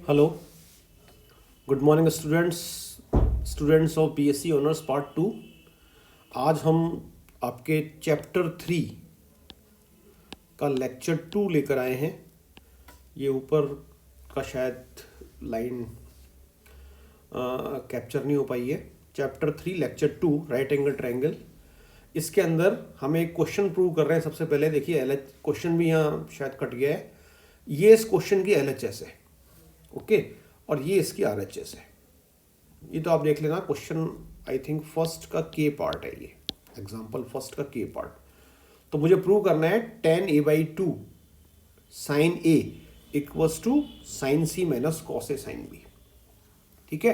Hello, good morning students of BSc honours part 2। आज हम आपके चैप्टर 3 का लेक्चर 2 लेकर आए हैं। ये ऊपर का शायद लाइन कैप्चर नहीं हो पाई है। Chapter 3 lecture 2 right angle triangle. इसके अंदर हम एक क्वेश्चन प्रूव कर रहे हैं। सबसे पहले देखिए एल एच क्वेश्चन भी यहाँ शायद कट गया है। ये इस क्वेश्चन की LHS है, ओके, और ये इसकी RHS है। ये तो आप देख लेना। क्वेश्चन आई थिंक फर्स्ट का K पार्ट है, ये एग्जाम्पल फर्स्ट का K पार्ट। तो मुझे प्रूव करना है tan a/2 sin A equals to sin C minus cos A sin B। ठीक है,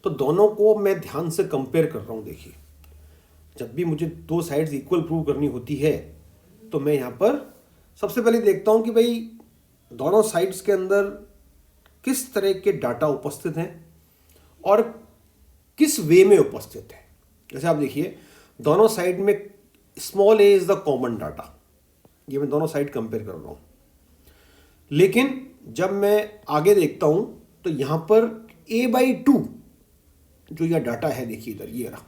तो दोनों को मैं ध्यान से कंपेयर कर रहा हूँ। देखिए, जब भी मुझे दो साइड्स इक्वल प्रूव करनी होती है तो मैं यहाँ पर सबसे पहले देखता हूँ कि भाई दोनों साइड्स के अंदर किस तरह के डाटा उपस्थित हैं और किस वे में उपस्थित है। जैसे आप देखिए, दोनों साइड में small a is the common data. ये मैं दोनों साइड कंपेयर कर रहा हूँ। लेकिन जब मैं आगे देखता हूँ तो यहाँ पर a/2 जो यह डाटा है, देखिए इधर ये रहा,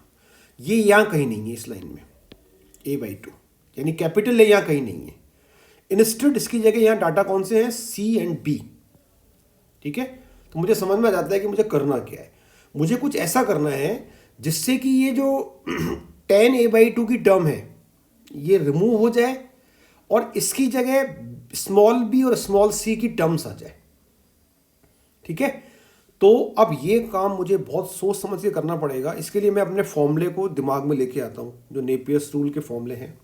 ये यहाँ कहीं नहीं है। इस लाइन में a/2 यानी कैपिटल A यहाँ कहीं नहीं है। इंस्टेड इसकी जगह यहाँ डाटा कौन से हैं, C एंड B। ठीक है, तो मुझे समझ में आ जाता है कि मुझे करना क्या है। मुझे कुछ ऐसा करना है जिससे कि ये जो tan a/2 की टर्म है ये रिमूव हो जाए और इसकी जगह स्मॉल b और स्मॉल c की टर्म्स आ जाए। ठीक है, तो अब ये काम मुझे बहुत सोच समझ के करना पड़ेगा। इसके लिए मैं अपने फॉर्मूले को दिमाग में लेके आता हूँ, जो नेपियर्स रूल के फॉर्मूले हैं।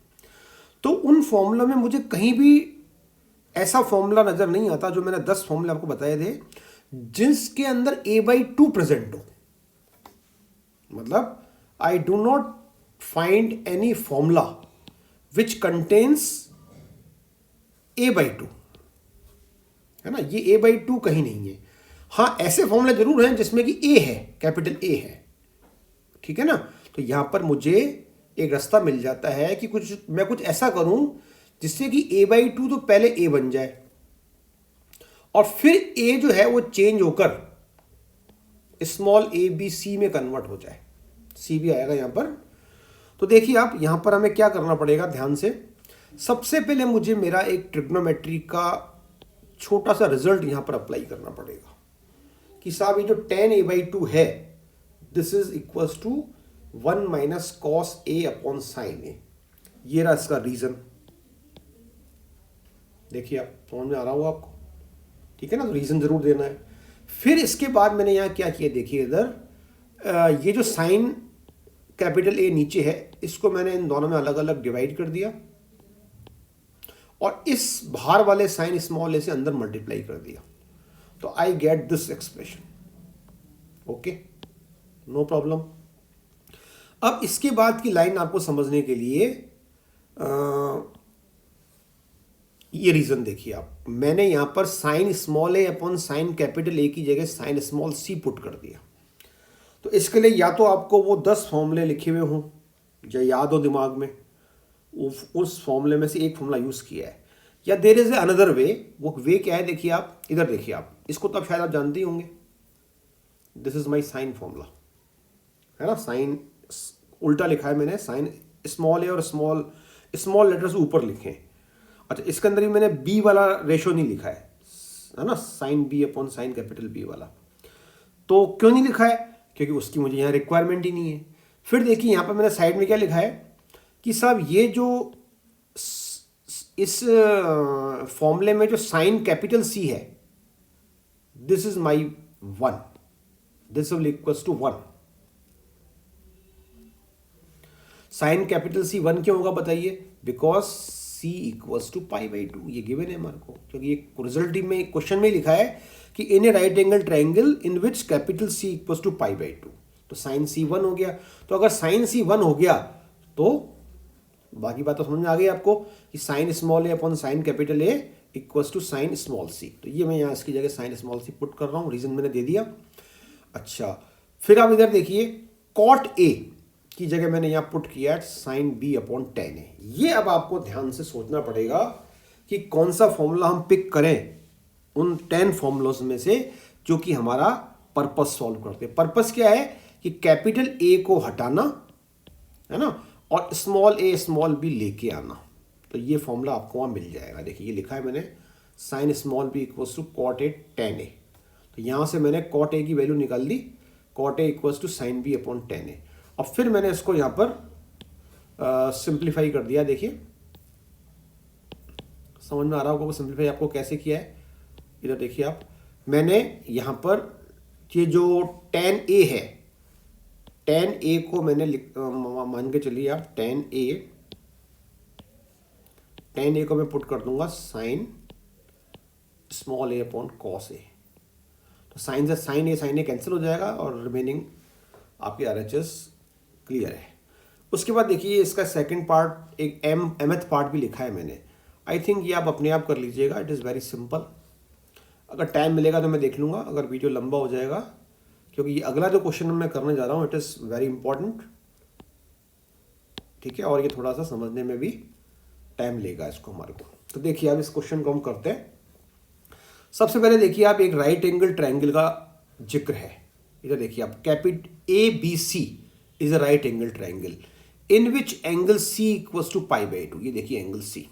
तो उन फॉर्मूला में मुझे कहीं भी ऐसा फॉर्मूला नजर नहीं आता, जो मैंने 10 फॉर्मूले आपको बताए थे, जिसके अंदर a/2 प्रेजेंट हो। मतलब आई do not find any formula which contains a/2, है ना। ये a/2 कहीं नहीं है। हाँ, ऐसे फॉर्मूले जरूर हैं जिसमें कि a है, कैपिटल A है। ठीक है ना, तो यहां पर मुझे एक रास्ता मिल जाता है कि मैं कुछ ऐसा करूं जिससे कि a/2 तो पहले a बन जाए और फिर a जो है वो चेंज होकर स्मॉल a b c में कन्वर्ट हो जाए। c भी आएगा यहां पर। तो देखिए आप, यहां पर हमें क्या करना पड़ेगा ध्यान से। सबसे पहले मुझे मेरा एक ट्रिग्नोमेट्री का छोटा सा रिजल्ट यहां पर अप्लाई करना पड़ेगा कि साहब ये जो tan a/2 है, this is equals to 1 minus cos A upon sine A। ये रहा इसका रीजन। देखिए आप, समझ में आ रहा होगा आपको। ठीक है ना, तो रीजन जरूर देना है। फिर इसके बाद मैंने यहां क्या किया, देखिए इधर ये जो साइन कैपिटल A नीचे है, इसको मैंने इन दोनों में अलग अलग डिवाइड कर दिया और इस बाहर वाले साइन स्मॉल a से अंदर मल्टीप्लाई कर दिया। तो I get this expression. Okay, no problem. अब इसके बाद की लाइन आपको समझने के लिए ये रीजन देखिए आप, मैंने यहां पर sine small a upon sine capital A की जगह साइन स्मॉल c पुट कर दिया। तो इसके लिए या तो आपको वो 10 फॉर्मूले लिखे हुए हों या याद हो दिमाग में, उस फॉर्मूले में से एक फॉर्मूला यूज किया है, या देयर इज अनदर वे। वो वे क्या है, देखिए आप इधर देखिए आप, इसको तो आप शायद आप जानते ही होंगे। This is my sine formula, है ना। साइन उल्टा लिखा है मैंने, साइन स्मॉल a और स्मॉल लेटर्स ऊपर लिखे हैं। अच्छा, इसके अंदर भी मैंने b वाला रेशो नहीं लिखा है ना, sine b upon sine capital B वाला। तो क्यों नहीं लिखा है, क्योंकि उसकी मुझे यहाँ रिक्वायरमेंट ही नहीं है। फिर देखिए यहाँ पर मैंने साइड में क्या लिखा है कि साहब ये जो इस फॉर्मूले में जो साइन कैपिटल C है, this is my 1, this will equals to 1। Sine capital C 1 क्यों होगा बताइए, बिकॉज C इक्वल्स टू π/2। ये गिवन है हमारे को, क्योंकि ये रिजल्ट में क्वेश्चन में लिखा है कि in a right angle triangle in which capital C equals to π/2। तो साइन C 1 हो गया। तो अगर साइन C 1 हो गया तो बाकी बात तो समझ में आ गई आपको कि sine small a upon sine capital A equals to sine small c। तो ये मैं यहाँ इसकी जगह साइन स्मॉल c पुट कर रहा हूँ, रीजन मैंने दे दिया। अच्छा, फिर आप इधर देखिए, कॉट A की जगह मैंने यहाँ पुट किया sine B upon tan A। ये अब आपको ध्यान से सोचना पड़ेगा कि कौन सा फॉर्मूला हम पिक करें उन 10 फॉर्मूलोज में से जो कि हमारा पर्पस सॉल्व करते हैं। पर्पस क्या है कि कैपिटल ए को हटाना, है ना, और स्मॉल ए स्मॉल बी लेके आना। तो ये फॉर्मूला आपको वहाँ मिल जाएगा। देखिए ये लिखा है मैंने, sine small b equals to cot A tan A. तो यहाँ से मैंने कॉट ए की वैल्यू निकाल दी, cot A equals to sine B upon tan A. और फिर मैंने इसको यहाँ पर सिंप्लीफाई कर दिया। देखिए समझ में आ रहा होगा सिंप्लीफाई आपको कैसे किया है। इधर देखिए आप, मैंने यहाँ पर ये जो टेन ए है, टेन ए को मैंने मान के चलिए आप, टेन ए को मैं पुट कर दूंगा sign small A upon cos A. तो साइन ए कैंसिल हो जाएगा और रिमेनिंग आपकी RHS क्लियर है। उसके बाद देखिए इसका सेकंड पार्ट, एक mth पार्ट भी लिखा है मैंने। आई थिंक ये आप अपने आप कर लीजिएगा, इट इज़ वेरी सिंपल। अगर टाइम मिलेगा तो मैं देख लूँगा, अगर वीडियो लंबा हो जाएगा, क्योंकि ये अगला जो क्वेश्चन मैं करने जा रहा हूँ इट इज़ वेरी इंपॉर्टेंट, ठीक है, और ये थोड़ा सा समझने में भी टाइम लेगा इसको हमारे को। तो देखिए अब इस क्वेश्चन को हम करते हैं। सबसे पहले देखिए आप, एक राइट एंगल ट्रायंगल का जिक्र है। इधर देखिए आप, capital ABC is a right angle triangle in which angle C equals to π/2। ये देखिए एंगल C,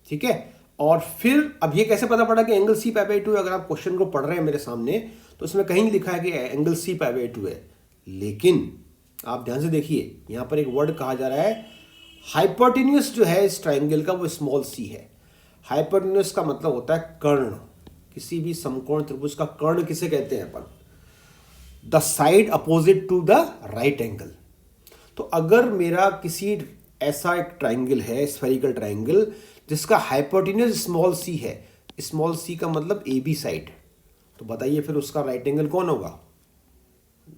ठीक है। और फिर अब ये कैसे पता पड़ा कि एंगल C π/2 है? अगर आप क्वेश्चन को पढ़ रहे हैं मेरे सामने तो इसमें कहीं लिखा है कि एंगल C π/2 है, लेकिन आप ध्यान से देखिए यहां पर एक वर्ड कहा जा रहा है, हाइपोटेन्यूस जो है इस ट्रायंगल का वो स्मॉल c है। हाइपोटेन्यूस का मतलब होता है कर्ण। किसी भी समकोण त्रिभुज का कर्ण किसे कहते हैं अपन? The side opposite to the right angle. तो अगर मेरा किसी ऐसा एक ट्रायंगल है, स्फेरिकल ट्रायंगल, जिसका हाइपोटेन्यूस स्मॉल c है, स्मॉल c का मतलब AB साइड, तो बताइए फिर उसका राइट एंगल कौन होगा?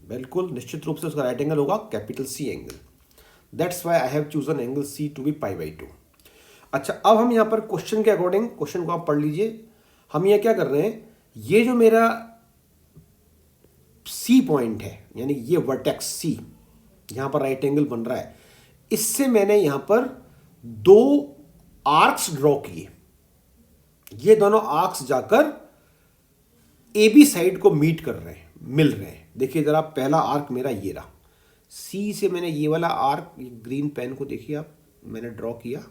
बिल्कुल निश्चित रूप से उसका राइट एंगल होगा capital C angle. That's why I have chosen angle C to be π/2। अच्छा, अब हम यहाँ पर क्वेश्चन के अकॉर्डिंग, क्वेश्चन को आप पढ़ लीजिए, हम ये क्या कर रहे हैं, ये जो मेरा C पॉइंट है, यानी ये वर्टेक्स C यहाँ पर राइट एंगल बन रहा है, इससे मैंने यहाँ पर दो आर्क्स ड्रॉ किए। ये दोनों आर्क्स जाकर AB साइड को मीट कर रहे हैं, मिल रहे हैं। देखिए जरा, पहला आर्क मेरा ये रहा, C से मैंने ये वाला आर्क, ग्रीन पेन को देखिए आप, मैंने ड्रॉ किया,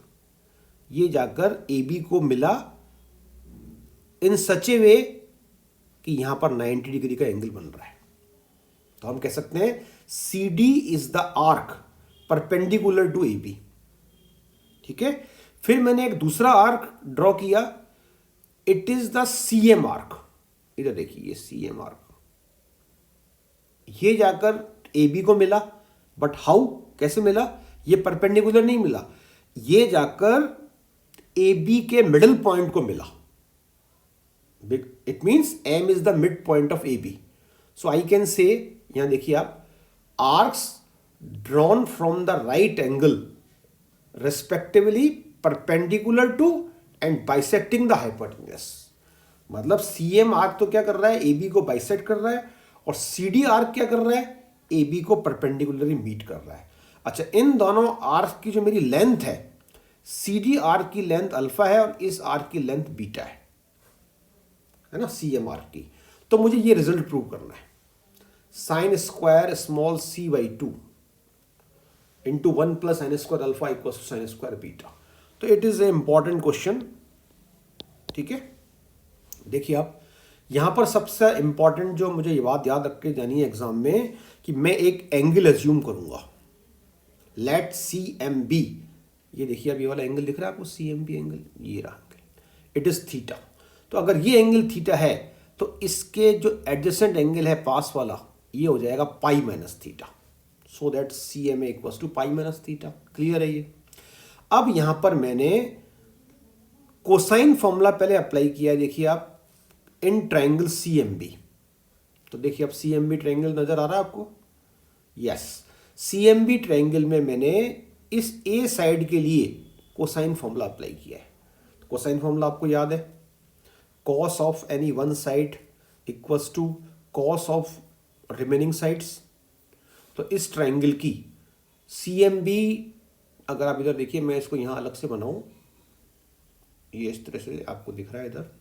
ये जाकर AB को मिला इन सच ए वे कि यहां पर 90 डिग्री का एंगल बन रहा है। तो हम कह सकते हैं CD is the arc perpendicular to AB, ठीक है। फिर मैंने एक दूसरा आर्क ड्रॉ किया, it is the CM arc. इधर देखिए ये CM आर्क, ये जाकर AB को मिला, बट हाउ, कैसे मिला? ये परपेंडिकुलर नहीं मिला, ये जाकर AB के मिडिल पॉइंट को मिला। It means M is the mid point of AB। So I can say, यहां देखिए आप, arcs drawn from the right angle respectively perpendicular to and bisecting the hypotenuse. मतलब CM आर्क तो क्या कर रहा है, AB को बाइसेक्ट कर रहा है, और CD आर्क क्या कर रहा है, AB को परपेंडिकुलरली मीट कर रहा है। अच्छा, इन दोनों आर्क की जो मेरी लेंथ है, CD आर्क की लेंथ अल्फा है और इस आर्क की लेंथ बीटा है ना, CM आर्क की। तो मुझे ये रिजल्ट प्रूव करना है, sine square small c/2 into 1 plus sine square alpha equals to sine square beta. तो it is a important question, ठीक है। देखिए आप, यहां पर सबसे इंपॉर्टेंट जो मुझे ये बात याद रख के जानी है एग्जाम में, कि मैं एक एंगल एज्यूम करूंगा, लेट CMB। ये देखिए अब ये वाला एंगल दिख रहा है आपको, CMB एंगल, ये रहा एंगल, इट इज थीटा। तो अगर ये एंगल थीटा है तो इसके जो एडजेसेंट एंगल है पास वाला, ये हो जाएगा pi minus theta. So that CMA equals to pi minus theta. Clear है ये? अब यहां पर मैंने कोसाइन फॉर्मूला पहले अप्लाई किया है, देखिए आप, इन ट्रायंगल CMB। तो देखिए अब CMB ट्रायंगल नजर आ रहा है आपको? यस, CMB ट्रायंगल में मैंने इस A साइड के लिए कोसाइन फॉर्मूला अप्लाई किया है। कोसाइन फॉर्मूला आपको याद है, cos of any one side equals to cos of remaining sides. तो इस ट्रायंगल की CMB, अगर आप इधर देखिए, मैं इसको यहां अलग से बनाऊं, ये इस तरह से आपको दिख रहा है इधर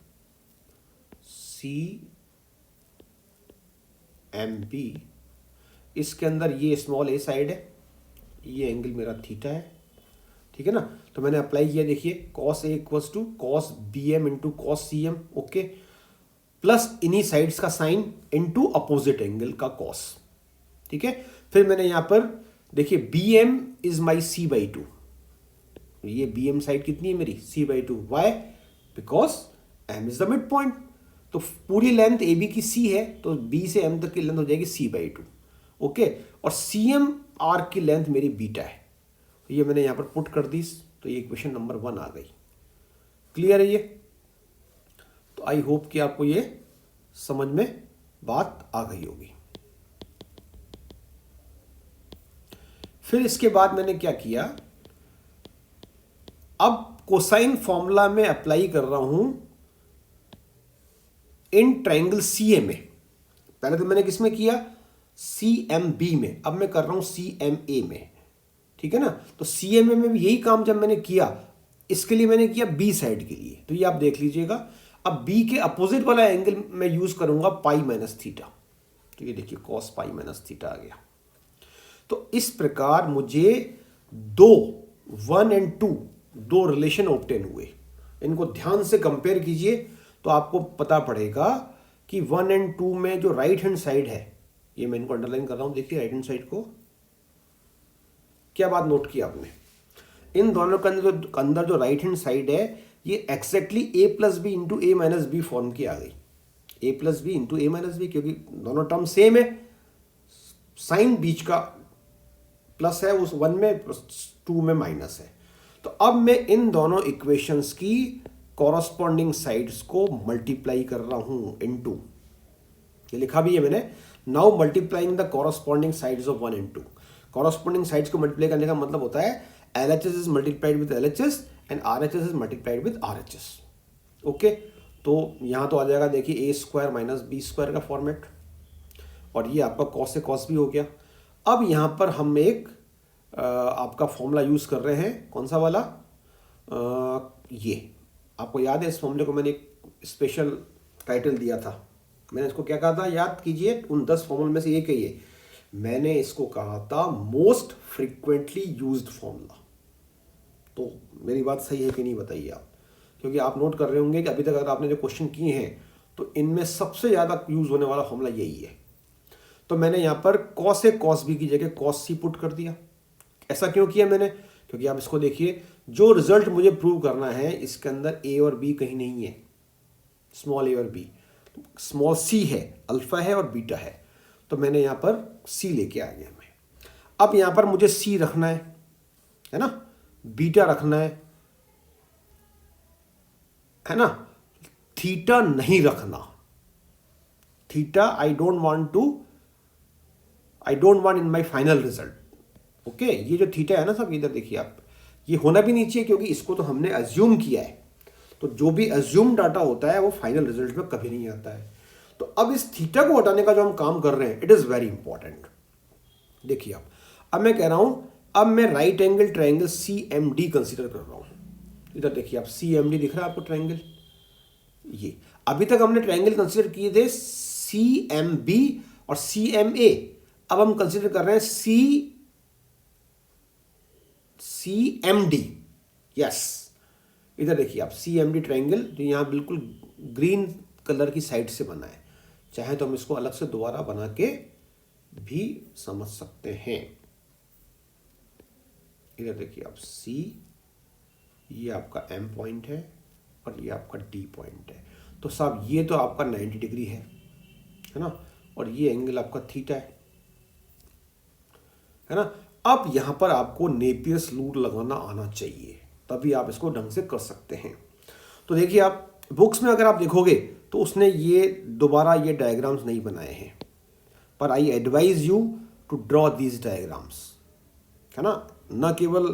CMB, इसके अंदर ये स्मॉल ए साइड है, ये एंगल मेरा थीटा है, ठीक है ना। तो मैंने अप्लाई किया, देखिए cos A equals to cos BM into cos CM, okay, plus इन्हीं साइड्स का साइन इंटू अपोजिट एंगल का cos, ठीक है। फिर मैंने यहां पर देखिए BM इज माई C/2, ये BM साइड कितनी है मेरी C/2, why, because M is the mid point. तो पूरी लेंथ AB की C है, तो B से M तक की लेंथ हो जाएगी C/2, ओके। और CM आर्क की लेंथ मेरी बीटा है, तो ये मैंने यहां पर पुट कर दी, तो ये इक्वेशन नंबर 1 आ गई। क्लियर है ये? तो आई होप कि आपको ये समझ में बात आ गई होगी। फिर इसके बाद मैंने क्या किया, अब कोसाइन फॉर्मूला में अप्लाई कर रहा हूं इन ट्रायंगल CMA। पहले तो मैंने किसमें किया, CMB में, अब मैं कर रहा हूं CMA में, ठीक है ना। तो CMA में भी यही काम जब मैंने किया, इसके लिए मैंने किया B साइड के लिए, तो ये आप देख लीजिएगा। अब B के अपोजिट वाला एंगल मैं यूज करूंगा पाई माइनस थीटा, तो ये देखिए cos पाई माइनस थीटा आ गया। तो इस प्रकार मुझे 1 और 2 दो रिलेशन ऑब्टेन हुए। इनको ध्यान से कंपेयर कीजिए तो आपको पता पड़ेगा कि 1 और 2 में जो राइट हैंड साइड है, ये मैं इनको अंडरलाइन कर रहा हूं, देखिए राइट हैंड साइड को, क्या बात नोट की आपने, इन दोनों के अंदर जो राइट हैंड साइड है, ये exactly A+B into A-B form की आ गई, A+B इंटू A-B, क्योंकि दोनों टर्म सेम है, साइन बीच का प्लस है उस 1 में, 2 में माइनस है। तो अब मैं इन दोनों इक्वेशंस की कॉरस्पॉन्डिंग साइड्स को मल्टीप्लाई कर रहा हूं इनटू, ये लिखा भी है मैंने, now multiplying the corresponding sides of 1 और 2। कॉरस्पॉन्डिंग साइड्स को मल्टीप्लाई करने का मतलब होता है LHS is multiplied with LHS and RHS is multiplied with RHS, okay. तो यहां तो आ जाएगा देखिए A² माइनस B² का फॉर्मेट, और ये आपका cos से cos भी हो गया। अब यहां पर हम एक आपका फॉर्मूला यूज कर रहे हैं, कौन सा वाला, ये आपको याद है, इस फॉर्मूले को मैंने एक स्पेशल टाइटल दिया था, मैंने इसको क्या कहा था, याद कीजिए, उन 10 फॉर्मूले में से एक है ये, मैंने इसको कहा था मोस्ट फ्रीक्वेंटली यूज्ड फॉर्मूला। तो मेरी बात सही है कि नहीं बताइए आप, क्योंकि आप नोट कर रहे होंगे कि अभी तक अगर आपने जो क्वेश्चन किए हैं तो इनमें सबसे ज़्यादा यूज होने वाला फॉर्मूला यही है। तो मैंने यहाँ पर cos से cos b की जगह cos c पुट कर दिया। ऐसा क्यों किया मैंने, क्योंकि आप इसको देखिए, जो रिजल्ट मुझे प्रूव करना है इसके अंदर a और b कहीं नहीं है, स्मॉल a और b, स्मॉल c है, अल्फा है और बीटा है, तो मैंने यहाँ पर c लेके आ गया मैं। अब यहाँ पर मुझे c रखना है ना, बीटा रखना है ना, थीटा नहीं रखना, theta I don't want in my final result, okay. ये जो थीटा है ना सब, इधर देखिए आप, ये होना भी नहीं चाहिए, क्योंकि इसको तो हमने अज्यूम किया है, तो जो भी अज्यूम डाटा होता है वो फाइनल रिजल्ट में कभी नहीं आता है। तो अब इस थीटा को हटाने का जो हम काम कर रहे हैं, इट इज वेरी इंपॉर्टेंट। देखिए आप, अब मैं कह रहा हूं, अब मैं right angle triangle CMD consider कर रहा हूं। इधर देखिए आप, CMD दिख रहा है आपको ट्रायंगल, ये अभी तक हमने ट्रायंगल कंसीडर किए थे CMB और CMA, अब हम कंसीडर कर रहे हैं CMD, यस। इधर देखिए आप, CMD ट्रायंगल जो यहां बिल्कुल ग्रीन कलर की साइड से बना है, चाहे तो हम इसको अलग से दोबारा बना के भी समझ सकते हैं। इधर देखिए आप, C, ये आपका M पॉइंट है और ये आपका D पॉइंट है, तो साहब ये तो आपका 90 डिग्री है ना, और ये एंगल आपका थीटा है ना। अब यहां पर आपको नेपियर्स रूल लगाना आना चाहिए, तभी आप इसको ढंग से कर सकते हैं। तो देखिए आप, बुक्स में अगर आप देखोगे तो उसने ये दोबारा ये डायग्राम्स नहीं बनाए हैं, पर I advise you to draw these diagrams, है ना, न केवल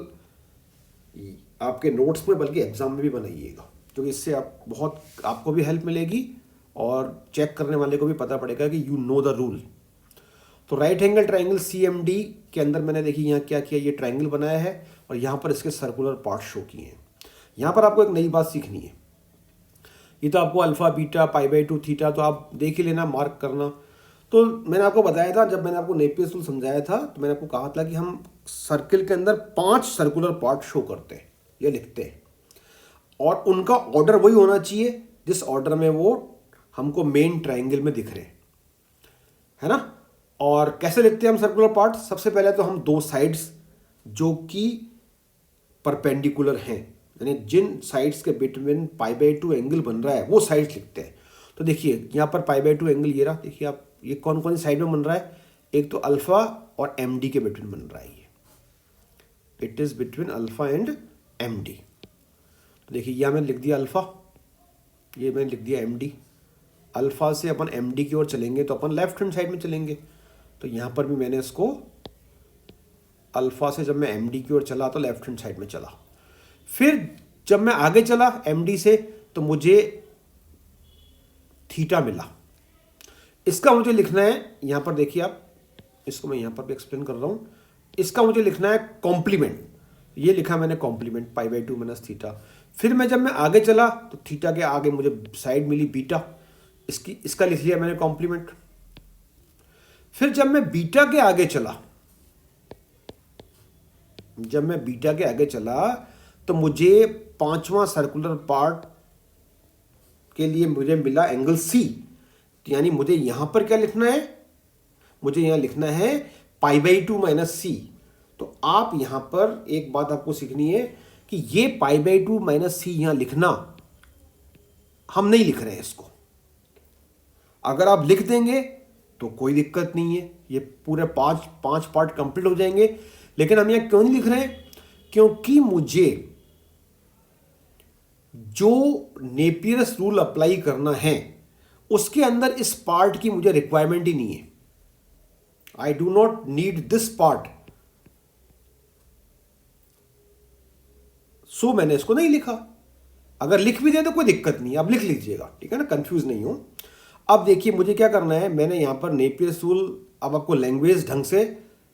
आपके नोट्स में बल्कि एग्जाम में भी बनाइएगा, क्योंकि इससे आपको भी हेल्प मिलेगी और चेक करने वाले को भी पता पड़ेगा कि यू नो द रूल। तो राइट एंगल ट्रायंगल CMD के अंदर मैंने देखिए यहाँ क्या किया, ये ट्रायंगल बनाया है और यहाँ पर इसके सर्कुलर पार्ट शो किए हैं। यहाँ पर आपको एक नई बात सीखनी है, ये तो आपको अल्फा बीटा पाई/2 थीटा तो आप देख ही लेना, मार्क करना। तो मैंने आपको बताया था, जब मैंने आपको नेपियर्स रूल समझाया था तो मैंने आपको कहा था कि हम सर्किल के अंदर 5 सर्कुलर पार्ट शो करते हैं या लिखते हैं, और उनका ऑर्डर वही होना चाहिए जिस ऑर्डर में वो हमको मेन ट्राइंगल में दिख रहे हैं, है ना। और कैसे लिखते हैं हम सर्कुलर पार्ट? सबसे पहले तो हम 2 साइड्स जो कि परपेंडिकुलर हैं, यानी जिन साइड्स के बिटवीन पाई/2 एंगल बन रहा है वो साइड्स लिखते हैं। तो देखिए यहाँ पर पाई/2 एंगल ये रहा, देखिए आप, ये कौन कौन सी साइड में बन रहा है? एक तो अल्फा और एम डी के बिटवीन बन रहा है, ये it is between alpha and M D. तो देखिए यहाँ मैंने लिख दिया अल्फा, ये मैंने लिख दिया एम डी। अल्फा से अपन एम डी की ओर चलेंगे तो अपन लेफ्ट हैंड साइड में चलेंगे, तो यहाँ पर भी मैंने इसको अल्फा से जब मैं एम डी की ओर चला तो लेफ्ट हैंड साइड में चला। फिर जब मैं आगे चला एम डी से तो मुझे थीटा मिला, इसका मुझे लिखना है, यहाँ पर देखिए आप, इसको मैं यहाँ पर भी एक्सप्लेन कर रहा हूँ, इसका मुझे लिखना है कॉम्प्लीमेंट, ये लिखा मैंने कॉम्प्लीमेंट पाई/2 माइनस थीटा। फिर मैं जब मैं आगे चला तो थीटा के आगे मुझे साइड मिली बीटा, इसका लिख लिया मैंने कॉम्प्लीमेंट। फिर जब मैं बीटा के आगे चला, तो मुझे 5वां सर्कुलर पार्ट के लिए मुझे मिला एंगल सी। तो यानी मुझे यहां पर क्या लिखना है? मुझे यहां लिखना है पाई/2 माइनस सी। तो आप यहां पर एक बात आपको सीखनी है कि ये पाई/2 माइनस सी यहां लिखना, हम नहीं लिख रहे हैं इसको। अगर आप लिख देंगे तो कोई दिक्कत नहीं है, ये पूरे पांच पार्ट कंप्लीट हो जाएंगे। लेकिन हम यहां क्यों नहीं लिख रहे हैं? क्योंकि मुझे जो नेपियर्स रूल अप्लाई करना है उसके अंदर इस पार्ट की मुझे रिक्वायरमेंट ही नहीं है। I do not need this part, so मैंने इसको नहीं लिखा। अगर लिख भी दे तो कोई दिक्कत नहीं, अब लिख लीजिएगा, ठीक है ना, कंफ्यूज नहीं हो। अब देखिए मुझे क्या करना है, मैंने यहां पर नेपियर्स रूल, अब आपको लैंग्वेज ढंग से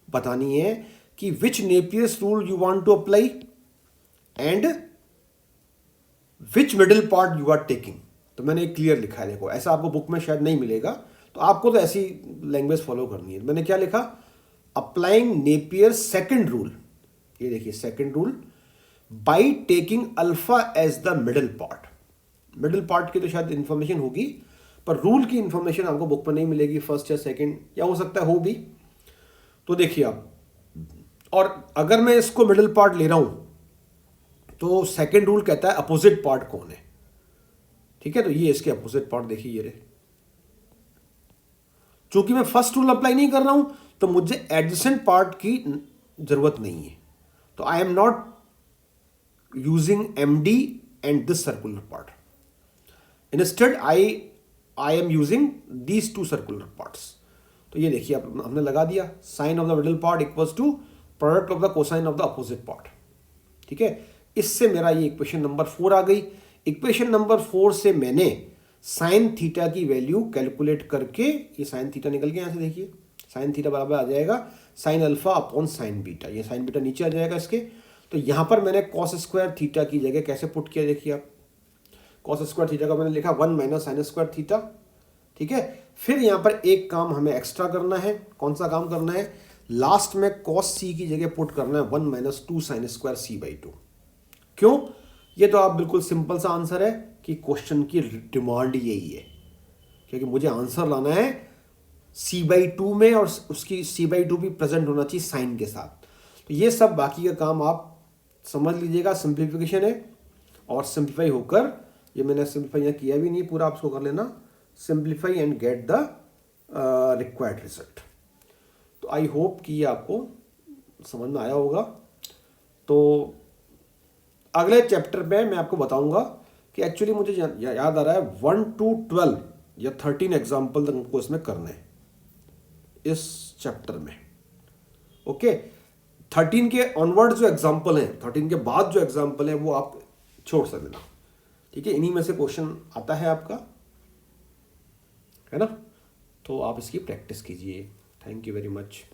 बतानी है कि which Napier's rule you want to apply and which middle part you are taking. तो मैंने एक क्लियर लिखा है, देखो ऐसा आपको बुक में शायद नहीं मिलेगा, तो आपको तो ऐसी लैंग्वेज फॉलो करनी है। मैंने क्या लिखा? अप्लाइंग नेपियर सेकंड रूल, ये देखिए second rule, by taking alpha as the middle part. Middle part की तो शायद इंफॉर्मेशन होगी, पर रूल की इंफॉर्मेशन आपको बुक में नहीं मिलेगी, फर्स्ट या सेकंड, या हो सकता है हो भी। तो देखिए आप, और अगर मैं इसको मिडिल पार्ट ले रहा हूं तो सेकंड रूल कहता है अपोजिट पार्ट कौन है, ठीक है। तो ये इसके अपोजिट पार्ट देखिए, ये रहे। चूंकि मैं फर्स्ट रूल अप्लाई नहीं कर रहा हूं तो मुझे एडजेसेंट पार्ट की जरूरत नहीं है, तो I am not using MD and this circular part, instead I am using these 2 circular parts. तो ये देखिए अब हमने लगा दिया, sine of the middle part equals to product of the cosine of the opposite part, ठीक है। इससे मेरा ये इक्वेशन नंबर 4 आ गई। इक्वेशन नंबर 4 से मैंने साइन थीटा की वैल्यू कैलकुलेट करके, ये साइन थीटा निकल गया, यहां से देखिए साइन थीटा बराबर आ जाएगा sine alpha upon sine beta, ये साइन बीटा नीचे आ जाएगा इसके। तो यहां पर मैंने कॉस स्क्वायर थीटा की जगह कैसे पुट किया, देखिए आप, कॉस स्क्वायर थीटा का मैंने लिखा 1 माइनस साइन स्क्वायर थीटा, ठीक है। फिर यहां पर एक काम हमें एक्स्ट्रा करना है, कौन सा काम करना है? लास्ट में कॉस सी की जगह पुट करना है 1 माइनस 2 साइन स्क्वायर सी/2। क्यों? ये तो आप बिल्कुल सिंपल सा आंसर है कि क्वेश्चन की डिमांड यही है, क्योंकि मुझे आंसर लाना है c/2 में, और उसकी c/2 भी प्रेजेंट होना चाहिए साइन के साथ। तो ये सब बाकी का काम आप समझ लीजिएगा, सिंप्लीफिकेशन है। और सिंप्लीफाई होकर, ये मैंने सिंप्लीफाई यहाँ किया भी नहीं पूरा, आप इसको कर लेना, simplify and get the required result. तो आई होप कि ये आपको समझ में आया होगा। तो अगले चैप्टर में मैं आपको बताऊंगा कि एक्चुअली मुझे याद आ रहा है 1 to 12 या 13 एग्जाम्पल तक हमको इसमें करने हैं इस चैप्टर में, ओके। 13 के ऑनवर्ड जो एग्जाम्पल हैं, 13 के बाद जो एग्जाम्पल है वो आप छोड़ सकते देना, ठीक है। इन्हीं में से क्वेश्चन आता है आपका, है ना। तो आप इसकी प्रैक्टिस कीजिए। Thank you very much.